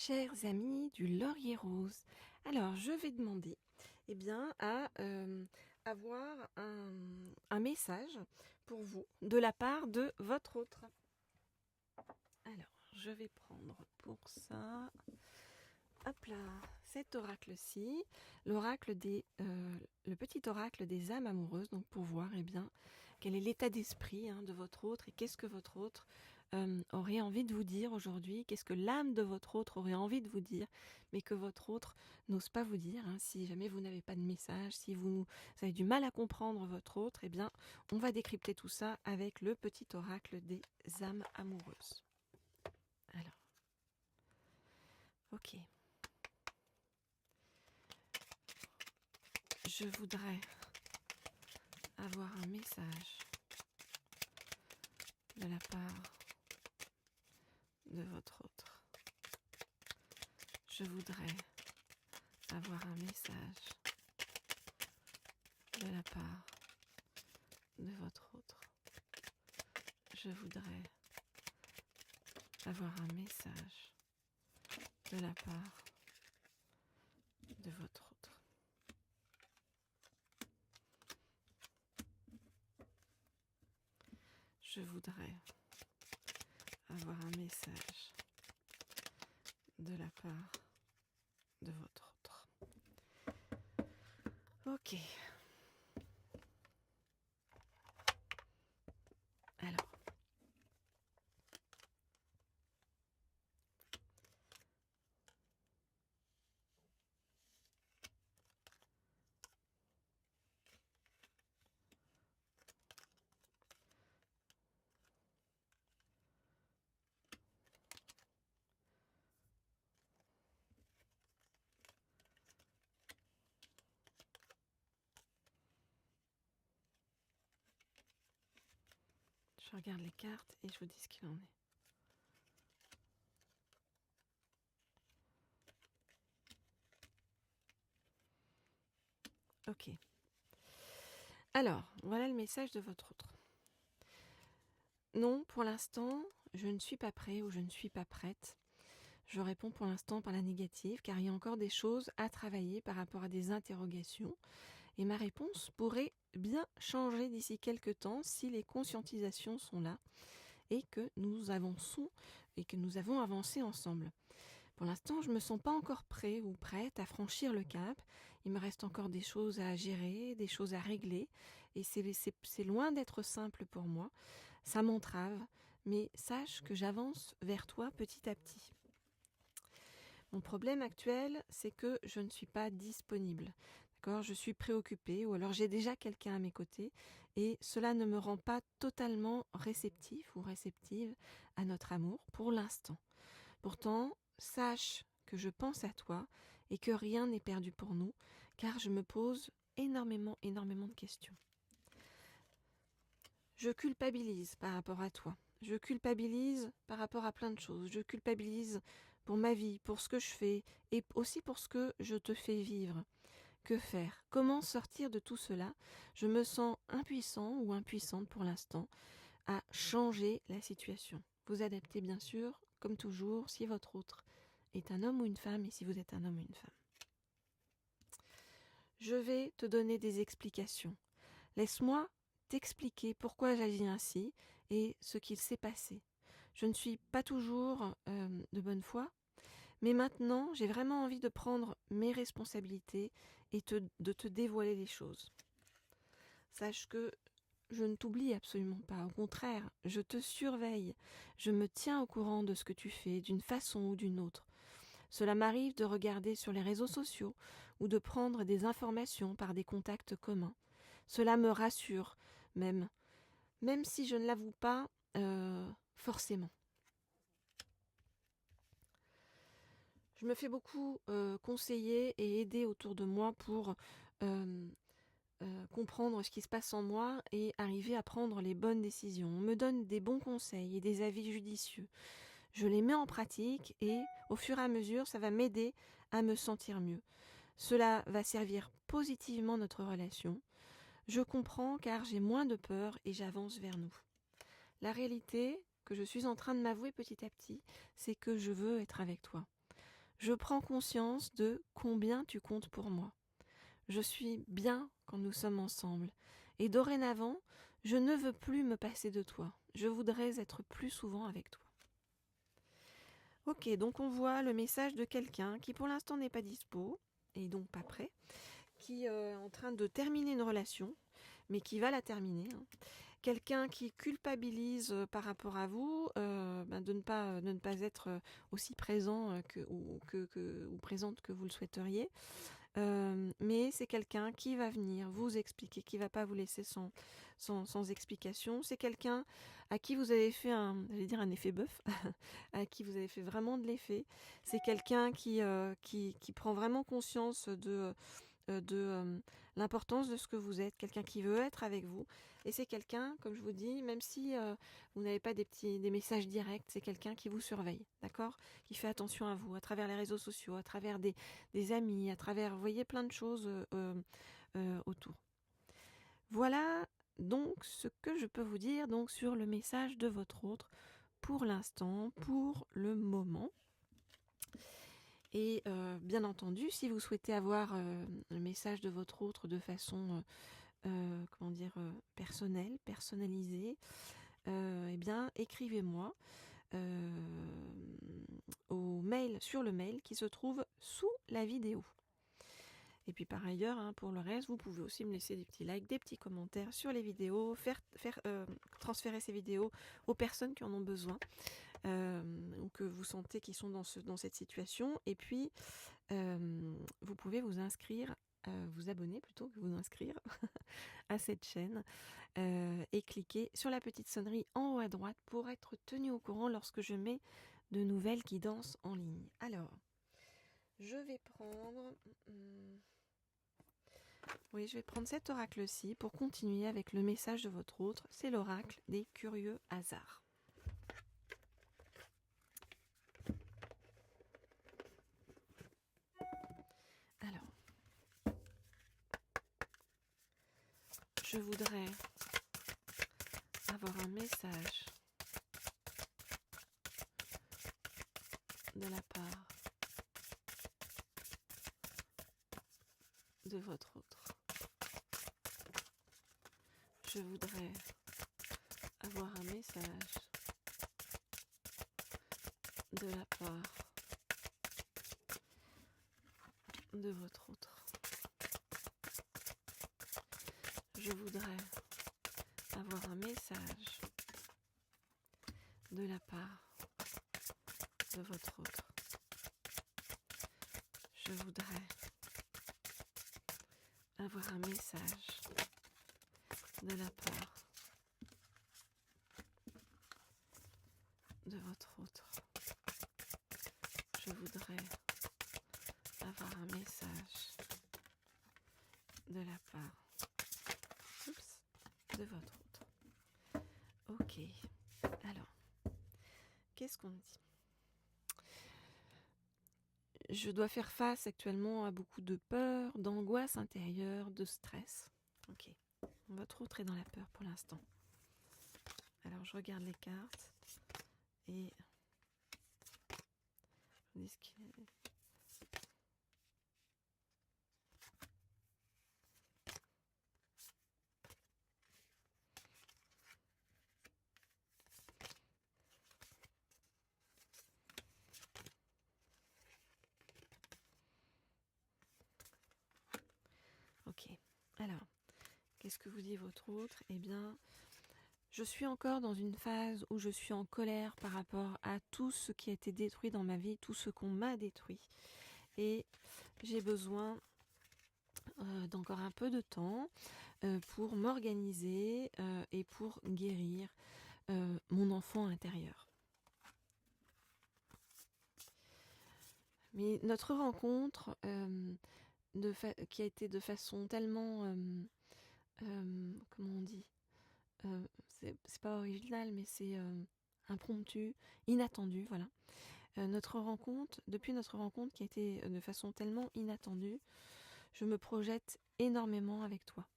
Chers amis du laurier rose, alors je vais demander à avoir un message pour vous de la part de votre autre. Alors je vais prendre pour ça, hop là, cet oracle-ci, le petit oracle des âmes amoureuses, donc pour voir quel est l'état d'esprit de votre autre et qu'est-ce que votre autre aurait envie de vous dire aujourd'hui, qu'est-ce que l'âme de votre autre aurait envie de vous dire, mais que votre autre n'ose pas vous dire. Si jamais vous n'avez pas de message, si vous avez du mal à comprendre votre autre, on va décrypter tout ça avec le petit oracle des âmes amoureuses. Alors, ok. Je voudrais avoir un message de la part de votre autre. Je voudrais avoir un message de la part de votre autre. Je voudrais avoir un message de la part de votre autre. Je voudrais avoir un message de la part de votre autre. Ok. Alors. Je regarde les cartes et je vous dis ce qu'il en est. Ok. Alors, voilà le message de votre autre. Non, pour l'instant, je ne suis pas prêt ou je ne suis pas prête. Je réponds pour l'instant par la négative, car il y a encore des choses à travailler par rapport à des interrogations. Et ma réponse pourrait bien changer d'ici quelques temps si les conscientisations sont là et que nous avançons et que nous avons avancé ensemble. Pour l'instant, je ne me sens pas encore prêt ou prête à franchir le cap. Il me reste encore des choses à gérer, des choses à régler. Et c'est loin d'être simple pour moi. Ça m'entrave, mais sache que j'avance vers toi petit à petit. Mon problème actuel, c'est que je ne suis pas disponible. D'accord ? Je suis préoccupée ou alors j'ai déjà quelqu'un à mes côtés et cela ne me rend pas totalement réceptif ou réceptive à notre amour pour l'instant. Pourtant, sache que je pense à toi et que rien n'est perdu pour nous, car je me pose énormément de questions. Je culpabilise par rapport à toi. Je culpabilise par rapport à plein de choses. Je culpabilise pour ma vie, pour ce que je fais et aussi pour ce que je te fais vivre. Que faire ? Comment sortir de tout cela ? Je me sens impuissant ou impuissante pour l'instant à changer la situation. Vous adaptez bien sûr, comme toujours, si votre autre est un homme ou une femme et si vous êtes un homme ou une femme. Je vais te donner des explications. Laisse-moi t'expliquer pourquoi j'agis ainsi et ce qu'il s'est passé. Je ne suis pas toujours de bonne foi, mais maintenant j'ai vraiment envie de prendre mes responsabilités et de te dévoiler les choses. Sache que je ne t'oublie absolument pas, au contraire, je te surveille, je me tiens au courant de ce que tu fais d'une façon ou d'une autre. Cela m'arrive de regarder sur les réseaux sociaux ou de prendre des informations par des contacts communs. Cela me rassure, même si je ne l'avoue pas forcément. Je me fais beaucoup conseiller et aider autour de moi pour comprendre ce qui se passe en moi et arriver à prendre les bonnes décisions. On me donne des bons conseils et des avis judicieux. Je les mets en pratique et au fur et à mesure, ça va m'aider à me sentir mieux. Cela va servir positivement notre relation. Je comprends car j'ai moins de peur et j'avance vers nous. La réalité que je suis en train de m'avouer petit à petit, c'est que je veux être avec toi. Je prends conscience de combien tu comptes pour moi. Je suis bien quand nous sommes ensemble. Et dorénavant, je ne veux plus me passer de toi. Je voudrais être plus souvent avec toi. Ok, donc on voit le message de quelqu'un qui pour l'instant n'est pas dispo, et donc pas prêt, qui est en train de terminer une relation, mais qui va la terminer. Quelqu'un qui culpabilise par rapport à vous de ne pas être aussi présent ou présente que vous le souhaiteriez. Mais c'est quelqu'un qui va venir vous expliquer, qui ne va pas vous laisser sans explication. C'est quelqu'un à qui vous avez fait un effet bœuf, à qui vous avez fait vraiment de l'effet. C'est quelqu'un qui prend vraiment conscience de l'importance de ce que vous êtes, quelqu'un qui veut être avec vous. Et c'est quelqu'un, comme je vous dis, même si vous n'avez pas des messages directs, c'est quelqu'un qui vous surveille, d'accord ? Qui fait attention à vous, à travers les réseaux sociaux, à travers des amis, à travers, vous voyez, plein de choses autour. Voilà donc ce que je peux vous dire donc, sur le message de votre autre pour l'instant, pour le moment. Et bien entendu, si vous souhaitez avoir le message de votre autre de façon personnelle, personnalisée, eh bien écrivez-moi sur le mail qui se trouve sous la vidéo. Et puis par ailleurs, pour le reste, vous pouvez aussi me laisser des petits likes, des petits commentaires sur les vidéos, transférer ces vidéos aux personnes qui en ont besoin. Ou que vous sentez qu'ils sont dans cette situation, et puis vous pouvez vous abonner plutôt que vous inscrire à cette chaîne et cliquer sur la petite sonnerie en haut à droite pour être tenu au courant lorsque je mets de nouvelles guidances en ligne. Alors, je vais prendre cet oracle-ci pour continuer avec le message de votre autre. C'est l'oracle des curieux hasards. Alors, je voudrais avoir un message de la part de votre autre. Je voudrais avoir un message de la part de votre autre. Je voudrais avoir un message de la part de votre autre. Je voudrais avoir un message de la part de votre autre. Je voudrais avoir un message de la part de votre autre. Ok. Alors, qu'est-ce qu'on dit ? Je dois faire face actuellement à beaucoup de peur, d'angoisse intérieure, de stress. Ok. Votre autre est dans la peur pour l'instant. Alors, je regarde les cartes et je dis ce qu'il est. Ok. Alors, qu'est-ce que vous dit votre autre ? Eh bien, je suis encore dans une phase où je suis en colère par rapport à tout ce qui a été détruit dans ma vie, tout ce qu'on m'a détruit. Et j'ai besoin d'encore un peu de temps pour m'organiser et pour guérir mon enfant intérieur. Mais notre rencontre, qui a été de façon tellement, comment on dit, c'est pas original, mais c'est impromptu, inattendu, voilà. Depuis notre rencontre qui a été de façon tellement inattendue, je me projette énormément avec toi.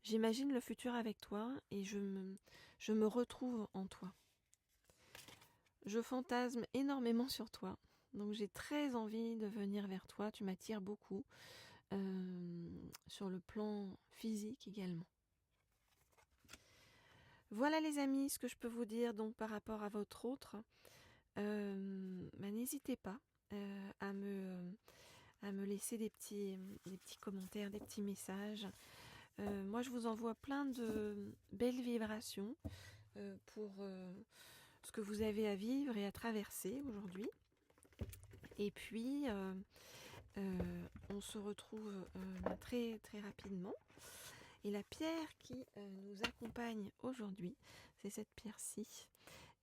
J'imagine le futur avec toi et je me retrouve en toi. Je fantasme énormément sur toi. Donc j'ai très envie de venir vers toi, tu m'attires beaucoup, sur le plan physique également. Voilà les amis, ce que je peux vous dire donc par rapport à votre autre. N'hésitez pas à me laisser des petits commentaires, des petits messages. Moi je vous envoie plein de belles vibrations pour ce que vous avez à vivre et à traverser aujourd'hui. Et puis on se retrouve très très rapidement. Et la pierre qui nous accompagne aujourd'hui, c'est cette pierre-ci.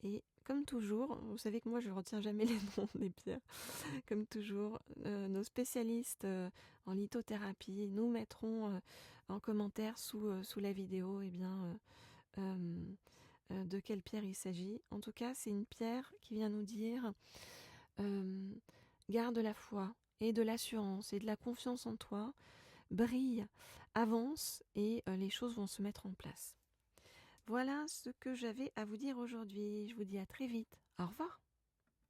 Et comme toujours, vous savez que moi je ne retiens jamais les noms des pierres. Comme toujours, nos spécialistes en lithothérapie nous mettront en commentaire sous la vidéo de quelle pierre il s'agit. En tout cas, c'est une pierre qui vient nous dire garde la foi et de l'assurance et de la confiance en toi, brille, avance et les choses vont se mettre en place. Voilà ce que j'avais à vous dire aujourd'hui. Je vous dis à très vite. Au revoir.